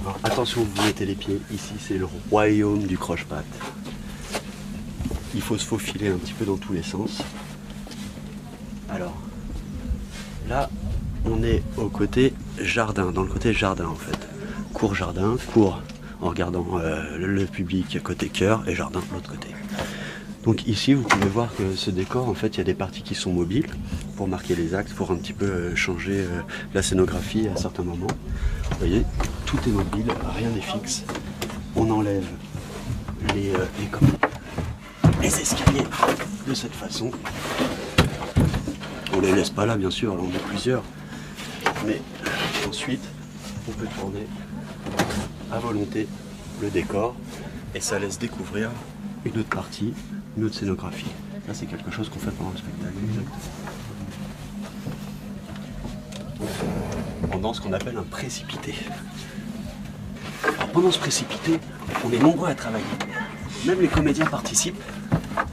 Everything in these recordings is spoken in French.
Alors, attention, vous mettez les pieds. Ici, c'est le royaume du croche-patte. Il faut se faufiler un petit peu dans tous les sens. Alors, là, on est au côté jardin, dans le côté jardin en fait. Cours jardin, cours en regardant le public côté cœur et jardin de l'autre côté. Donc ici, vous pouvez voir que ce décor, en fait, il y a des parties qui sont mobiles pour marquer les axes, pour un petit peu changer la scénographie à certains moments. Vous voyez, tout est mobile, rien n'est fixe. On enlève les escaliers de cette façon. On les laisse pas là, bien sûr, là on est plusieurs. Mais ensuite, on peut tourner à volonté le décor et ça laisse découvrir une autre partie, une autre scénographie. Ça, c'est quelque chose qu'on fait pendant le spectacle. Pendant ce qu'on appelle un précipité. Alors, pendant ce précipité, on est nombreux à travailler. Même les comédiens participent.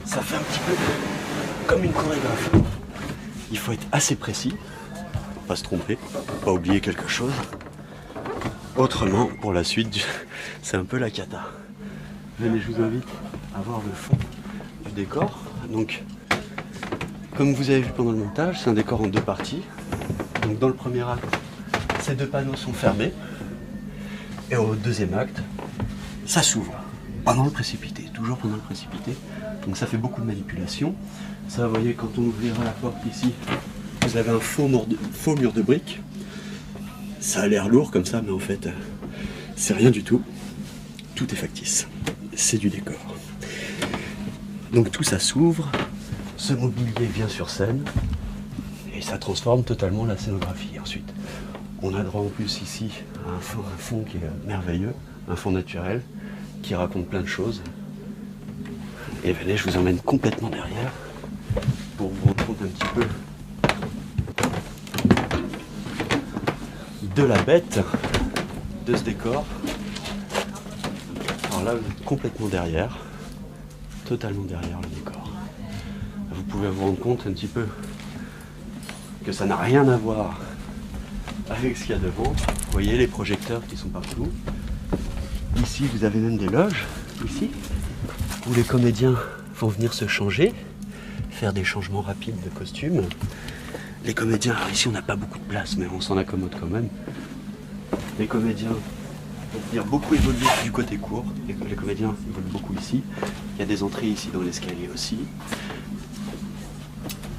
Ça fait un petit peu comme une chorégraphie. Il faut être assez précis, pas se tromper, pas oublier quelque chose. Autrement, pour la suite, c'est un peu la cata. Venez, je vous invite à voir le fond du décor. Donc, comme vous avez vu pendant le montage, c'est un décor en deux parties. Donc, dans le premier acte, ces deux panneaux sont fermés. Et au deuxième acte, ça s'ouvre pendant le précipité, toujours pendant le précipité. Donc, ça fait beaucoup de manipulation. Ça, vous voyez, quand on ouvrira la porte ici, vous avez un faux mur de briques. Ça a l'air lourd comme ça, mais en fait, c'est rien du tout. Tout est factice. C'est du décor. Donc tout ça s'ouvre, ce mobilier vient sur scène et ça transforme totalement la scénographie. Ensuite, on a droit en plus ici à un fond qui est merveilleux, un fond naturel qui raconte plein de choses. Et venez, je vous emmène complètement derrière pour vous rendre compte un petit peu de la bête de ce décor. Alors là, vous êtes complètement derrière, totalement derrière le décor. Vous pouvez vous rendre compte un petit peu que ça n'a rien à voir avec ce qu'il y a devant. Vous voyez les projecteurs qui sont partout. Ici, vous avez même des loges, ici, où les comédiens vont venir se changer, faire des changements rapides de costumes. Les comédiens, alors ici on n'a pas beaucoup de place, mais on s'en accommode quand même. Les comédiens vont venir beaucoup évoluer du côté court. Les comédiens évoluent beaucoup ici. Il y a des entrées ici dans l'escalier aussi.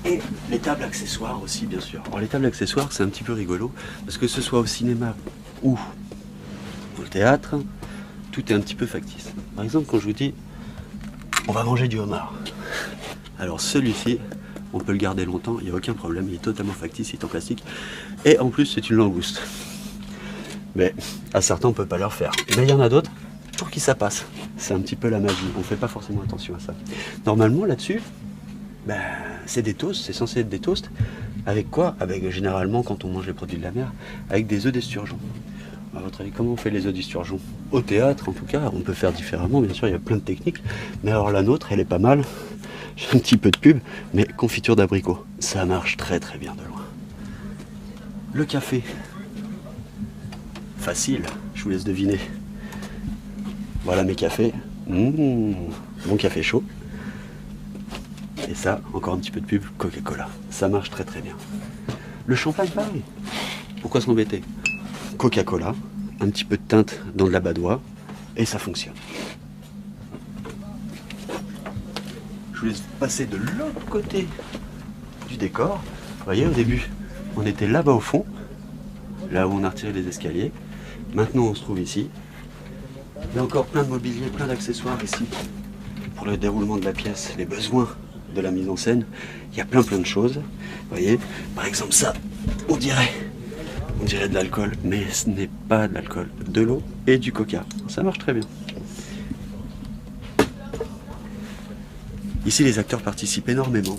Et les tables accessoires aussi, bien sûr. Alors les tables accessoires, c'est un petit peu rigolo, parce que ce soit au cinéma ou au théâtre, tout est un petit peu factice. Par exemple, quand je vous dis, on va manger du homard. Alors celui-ci, on peut le garder longtemps, il n'y a aucun problème, il est totalement factice, il est en plastique. Et en plus, c'est une langouste. Mais à certains, on ne peut pas leur faire. Mais il y en a d'autres pour qui ça passe. C'est un petit peu la magie, on ne fait pas forcément attention à ça. Normalement, là-dessus, c'est des toasts, c'est censé être des toasts. Avec quoi? Avec généralement, quand on mange les produits de la mer, avec des œufs d'esturgeon. À votre avis, comment on fait les œufs d'esturgeon? Au théâtre, en tout cas, on peut faire différemment, bien sûr, il y a plein de techniques. Mais alors la nôtre, elle est pas mal. J'ai un petit peu de pub, mais confiture d'abricot. Ça marche très très bien de loin. Le café. Facile, je vous laisse deviner. Voilà mes cafés. Bon café chaud. Et ça, encore un petit peu de pub, Coca-Cola. Ça marche très très bien. Le champagne, pareil. Pourquoi s'embêter? Coca-Cola, un petit peu de teinte dans de la badoie, et ça fonctionne. Je vous laisse passer de l'autre côté du décor. Vous voyez, au début, on était là-bas au fond, là où on a retiré les escaliers. Maintenant, on se trouve ici. Il y a encore plein de mobilier, plein d'accessoires ici pour le déroulement de la pièce, les besoins de la mise en scène. Il y a plein de choses. Vous voyez, par exemple ça, on dirait de l'alcool, mais ce n'est pas de l'alcool, de l'eau et du coca. Ça marche très bien. Ici, les acteurs participent énormément.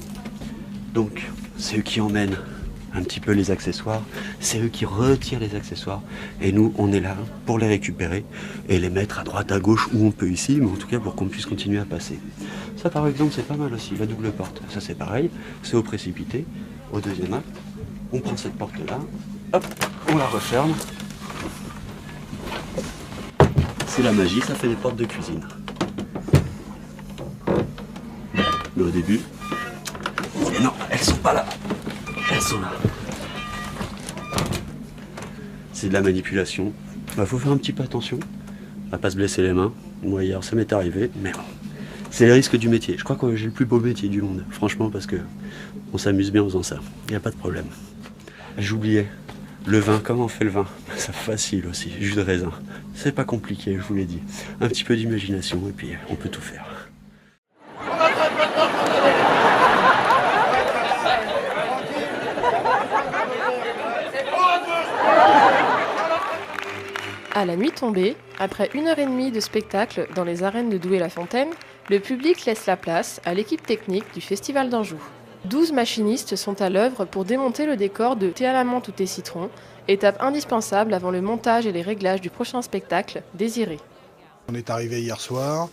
Donc, c'est eux qui emmènent un petit peu les accessoires, c'est eux qui retirent les accessoires, et nous, on est là pour les récupérer et les mettre à droite, à gauche, où on peut ici, mais en tout cas pour qu'on puisse continuer à passer. Ça, par exemple, c'est pas mal aussi, la double porte. Ça, c'est pareil, c'est au précipité. Au deuxième acte, on prend cette porte-là, hop, on la referme. C'est la magie, ça fait des portes de cuisine. Mais au début, non, elles sont pas là. Elles sont là. C'est de la manipulation. Faut faire un petit peu attention. On va pas se blesser les mains. Moi hier ça m'est arrivé, mais bon. C'est les risques du métier. Je crois que j'ai le plus beau métier du monde, franchement, parce que on s'amuse bien en faisant ça. Il n'y a pas de problème. J'oubliais. Le vin, comment on fait le vin? C'est facile aussi, jus de raisin. C'est pas compliqué, je vous l'ai dit. Un petit peu d'imagination et puis on peut tout faire. À la nuit tombée, après 1h30 de spectacle dans les arènes de Douai-la-Fontaine, le public laisse la place à l'équipe technique du Festival d'Anjou. 12 machinistes sont à l'œuvre pour démonter le décor de Thé à la menthe ou thé citron, étape indispensable avant le montage et les réglages du prochain spectacle, Désiré. On est arrivé hier soir,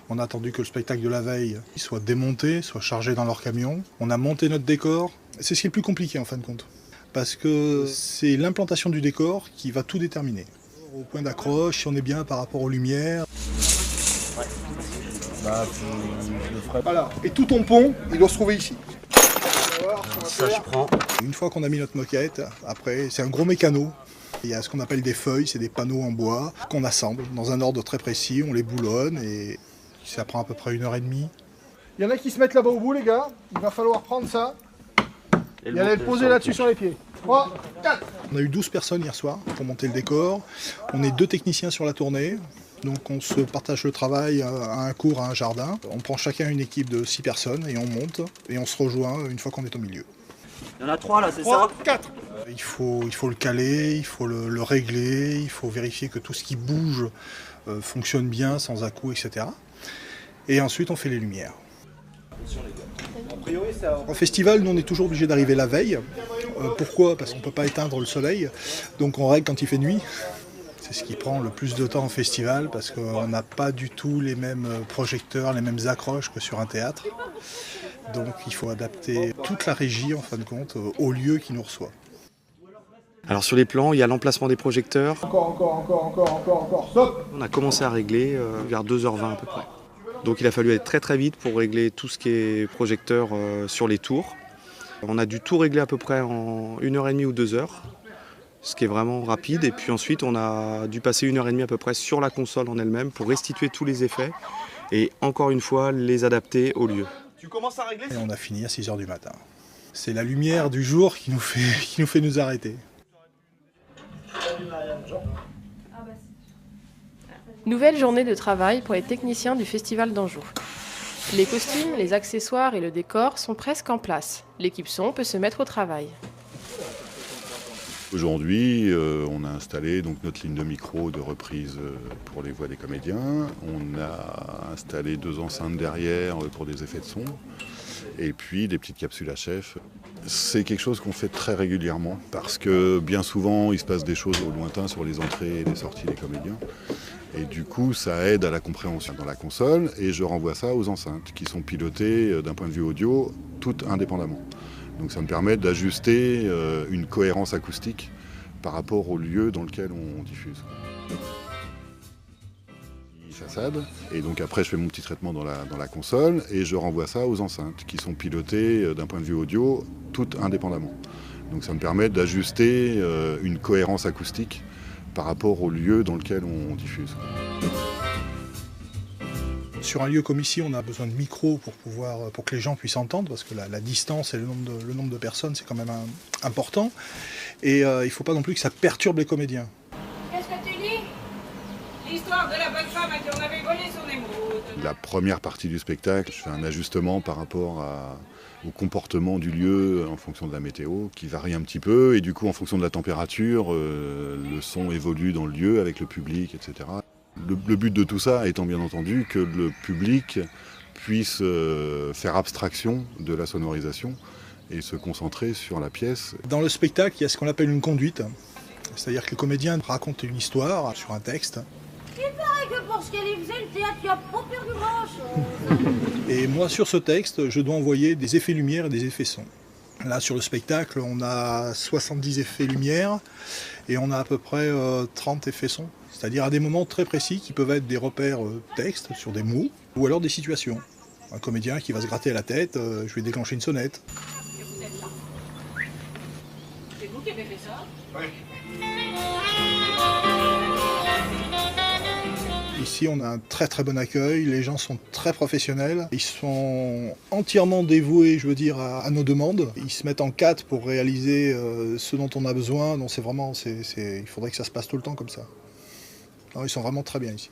on a attendu que le spectacle de la veille soit démonté, soit chargé dans leur camion. On a monté notre décor. C'est ce qui est le plus compliqué en fin de compte, parce que c'est l'implantation du décor qui va tout déterminer. Au point d'accroche, si on est bien par rapport aux lumières. Voilà. Et tout ton pont, il doit se trouver ici. Ça je prends. Une fois qu'on a mis notre moquette, après c'est un gros mécano. Il y a ce qu'on appelle des feuilles, c'est des panneaux en bois qu'on assemble dans un ordre très précis, on les boulonne et ça prend à peu près 1h30. Il y en a qui se mettent là-bas au bout les gars, il va falloir prendre ça et aller le poser là-dessus sur les pieds. 3, 4. On a eu 12 personnes hier soir pour monter le décor, on est 2 techniciens sur la tournée. Donc on se partage le travail à un cours, à un jardin. On prend chacun une équipe de 6 personnes et on monte et on se rejoint une fois qu'on est au milieu. Il y en a 3 là, c'est ça? 4. Il faut le caler, il faut le régler, il faut vérifier que tout ce qui bouge fonctionne bien, sans à-coups, etc. Et ensuite on fait les lumières. En festival, nous on est toujours obligé d'arriver la veille. Pourquoi? Parce qu'on ne peut pas éteindre le soleil, donc on règle quand il fait nuit. C'est ce qui prend le plus de temps en festival parce qu'on n'a pas du tout les mêmes projecteurs, les mêmes accroches que sur un théâtre. Donc il faut adapter toute la régie en fin de compte au lieu qui nous reçoit. Alors sur les plans, il y a l'emplacement des projecteurs. Encore, stop! On a commencé à régler vers 2h20 à peu près. Donc il a fallu aller très très vite pour régler tout ce qui est projecteur sur les tours. On a dû tout régler à peu près en 1h30 ou 2 heures. Ce qui est vraiment rapide, et puis ensuite on a dû passer 1h30 à peu près sur la console en elle-même pour restituer tous les effets et encore une fois les adapter au lieu. Tu commences à régler? Et on a fini à 6h du matin. C'est la lumière du jour qui nous fait nous arrêter. Nouvelle journée de travail pour les techniciens du Festival d'Anjou. Les costumes, les accessoires et le décor sont presque en place. L'équipe son peut se mettre au travail. Aujourd'hui, on a installé donc notre ligne de micro de reprise pour les voix des comédiens. On a installé 2 enceintes derrière pour des effets de son. Et puis des petites capsules à chef. C'est quelque chose qu'on fait très régulièrement parce que bien souvent, il se passe des choses au lointain sur les entrées et les sorties des comédiens. Et du coup, ça aide à la compréhension dans la console et je renvoie ça aux enceintes qui sont pilotées d'un point de vue audio, toutes indépendamment. Donc ça me permet d'ajuster une cohérence acoustique par rapport au lieu dans lequel on diffuse. Façade, et donc après je fais mon petit traitement dans la console et je renvoie ça aux enceintes qui sont pilotées d'un point de vue audio, toutes indépendamment. Donc ça me permet d'ajuster une cohérence acoustique par rapport au lieu dans lequel on diffuse. Sur un lieu comme ici, on a besoin de micros pour que les gens puissent entendre, parce que la distance et le nombre de personnes, c'est quand même important. Et il ne faut pas non plus que ça perturbe les comédiens. Qu'est-ce que tu dis? L'histoire de la bonne femme à qui on avait volé son émeraude. La première partie du spectacle, je fais un ajustement par rapport au comportement du lieu en fonction de la météo, qui varie un petit peu. Et du coup, en fonction de la température, le son évolue dans le lieu avec le public, etc. Le but de tout ça étant bien entendu que le public puisse faire abstraction de la sonorisation et se concentrer sur la pièce. Dans le spectacle, il y a ce qu'on appelle une conduite, c'est-à-dire que le comédien raconte une histoire sur un texte. Il paraît que pour ce qu'elle y faisait, le théâtre, il n'y a pas perdu grand-chose. Et moi, sur ce texte, je dois envoyer des effets lumière et des effets son. Là, sur le spectacle, on a 70 effets lumière Et on a à peu près 30 effets sons, c'est-à-dire à des moments très précis qui peuvent être des repères texte sur des mots ou alors des situations. Un comédien qui va se gratter à la tête, je vais déclencher une sonnette. Et vous êtes là. C'est vous qui avez fait ça? Ici, on a un très très bon accueil, les gens sont très professionnels, ils sont entièrement dévoués, je veux dire, à nos demandes. Ils se mettent en quatre pour réaliser ce dont on a besoin, donc c'est vraiment, il faudrait que ça se passe tout le temps comme ça. Non, ils sont vraiment très bien ici.